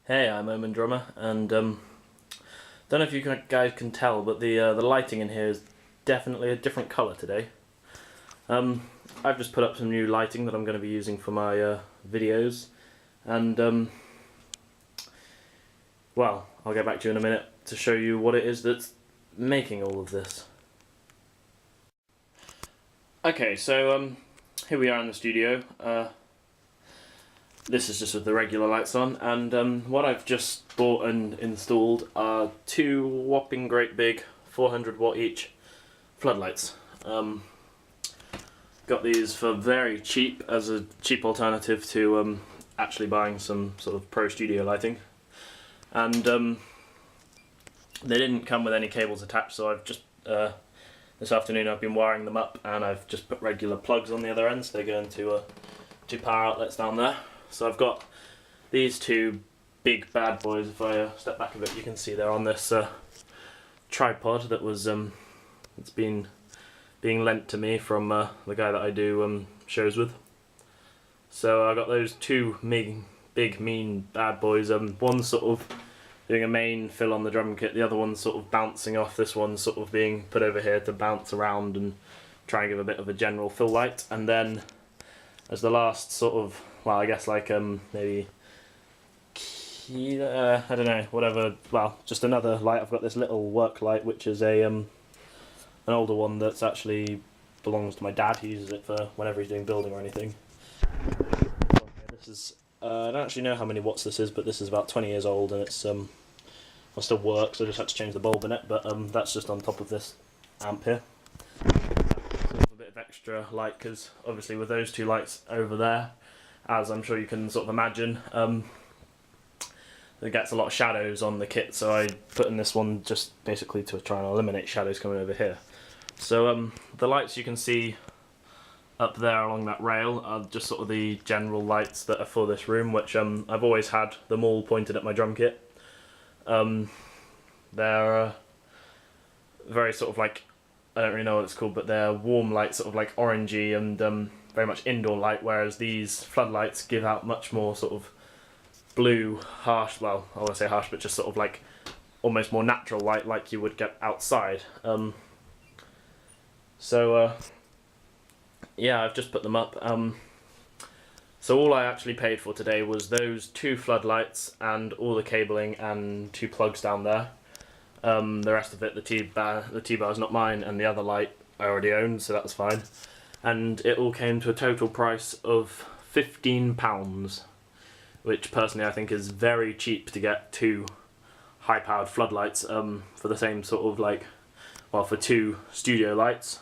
Hey, I'm Omen Drummer, and don't know if you guys can tell, but the lighting in here is definitely a different colour today. I've just put up some new lighting that I'm going to be using for my videos, and well, I'll get back to you in a minute to show you what it is that's making all of this. Okay, so here we are in the studio. This is just with the regular lights on, and what I've just bought and installed are two whopping great big 400 watt each floodlights. Got these for very cheap as a cheap alternative to actually buying some sort of pro studio lighting, and they didn't come with any cables attached, so I've just this afternoon I've been wiring them up, and I've just put regular plugs on the other ends. They go into two power outlets down there. So I've got these two big bad boys. If I step back a bit, you can see they're on this tripod that was it's been being lent to me from the guy that I do shows with. So I got those two big mean bad boys. One's sort of doing a main fill on the drum kit, the other one's sort of bouncing off. This one's sort of being put over here to bounce around and try and give a bit of a general fill light. And then as the last sort of, well, I guess like maybe I don't know, whatever. Well, just another light. I've got this little work light, which is a an older one that's actually belongs to my dad. He uses it for whenever he's doing building or anything. This is I don't actually know how many watts this is, but this is about 20 years old, and it's well, still works. I just had to change the bulb in it, but that's just on top of this amp here. Sort of a bit of extra light, because obviously with those two lights over there, as I'm sure you can sort of imagine, it gets a lot of shadows on the kit, so I put in this one just basically to try and eliminate shadows coming over here. So the lights you can see up there along that rail are just sort of the general lights that are for this room, which I've always had them all pointed at my drum kit. They're very sort of like, I don't really know what it's called, but they're warm lights, sort of like orangey and very much indoor light, whereas these floodlights give out much more sort of blue, harsh, well, I won't say harsh, but just sort of like almost more natural light like you would get outside. Yeah, I've just put them up. So all I actually paid for today was those two floodlights and all the cabling and two plugs down there. The rest of it, the T-bar is not mine, and the other light I already owned, so that was fine. And it all came to a total price of £15, which personally I think is very cheap to get two high-powered floodlights for the same sort of like, well, for two studio lights.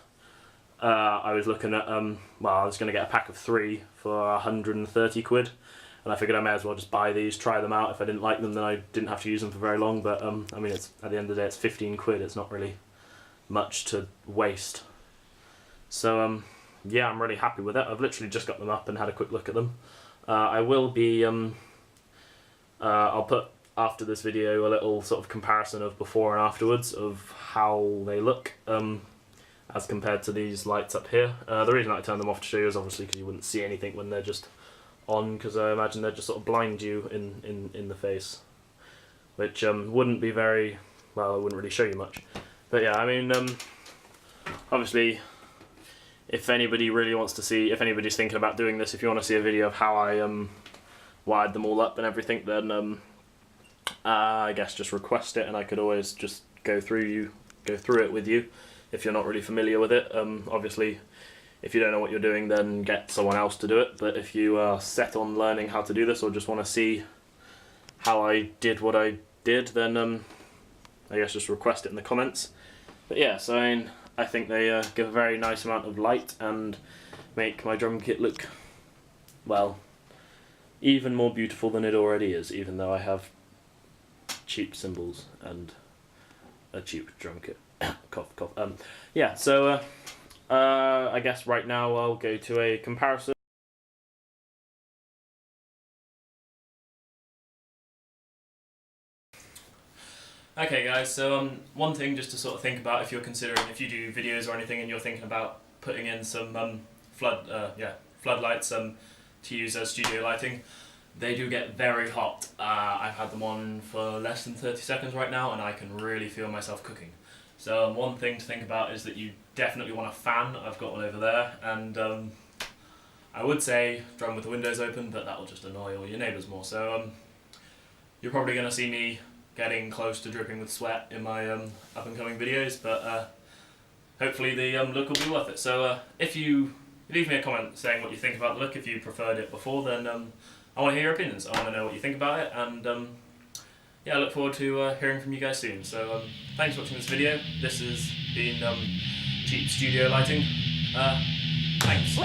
I was looking at, well, I was going to get a pack of 3 for 130 quid, and I figured I may as well just buy these, try them out. If I didn't like them, then I didn't have to use them for very long, but I mean, it's, at the end of the day, it's 15 quid, it's not really much to waste. So yeah, I'm really happy with it. I've literally just got them up and had a quick look at them. I will be, I'll put after this video a little sort of comparison of before and afterwards of how they look as compared to these lights up here. The reason I turned them off to show you is obviously because you wouldn't see anything when they're just on, because I imagine they'd just sort of blind you in the face, which wouldn't be very, well, it wouldn't really show you much. But yeah, I mean, obviously, if anybody really wants to see, if anybody's thinking about doing this, if you want to see a video of how I wired them all up and everything, then I guess just request it, and I could always just go through it with you if you're not really familiar with it. Obviously, if you don't know what you're doing, then get someone else to do it, but if you are set on learning how to do this or just want to see how I did what I did, then I guess just request it in the comments. But yeah, so I mean, I think they give a very nice amount of light and make my drum kit look, well, even more beautiful than it already is, even though I have cheap cymbals and a cheap drum kit. Cough, cough. Yeah, so I guess right now I'll go to a comparison. Okay guys, so one thing just to sort of think about if you're considering, if you do videos or anything and you're thinking about putting in some floodlights to use as studio lighting, They do get very hot. I've had them on for less than 30 seconds right now, and I can really feel myself cooking. So one thing to think about is that you definitely want a fan. I've got one over there, and I would say drum with the windows open, but that will just annoy all your neighbours more. So you're probably going to see me getting close to dripping with sweat in my up and coming videos, but hopefully the look will be worth it. So if you leave me a comment saying what you think about the look, if you preferred it before, then I want to hear your opinions. I want to know what you think about it, and yeah, I look forward to hearing from you guys soon. So thanks for watching this video. This has been cheap studio lighting. Thanks.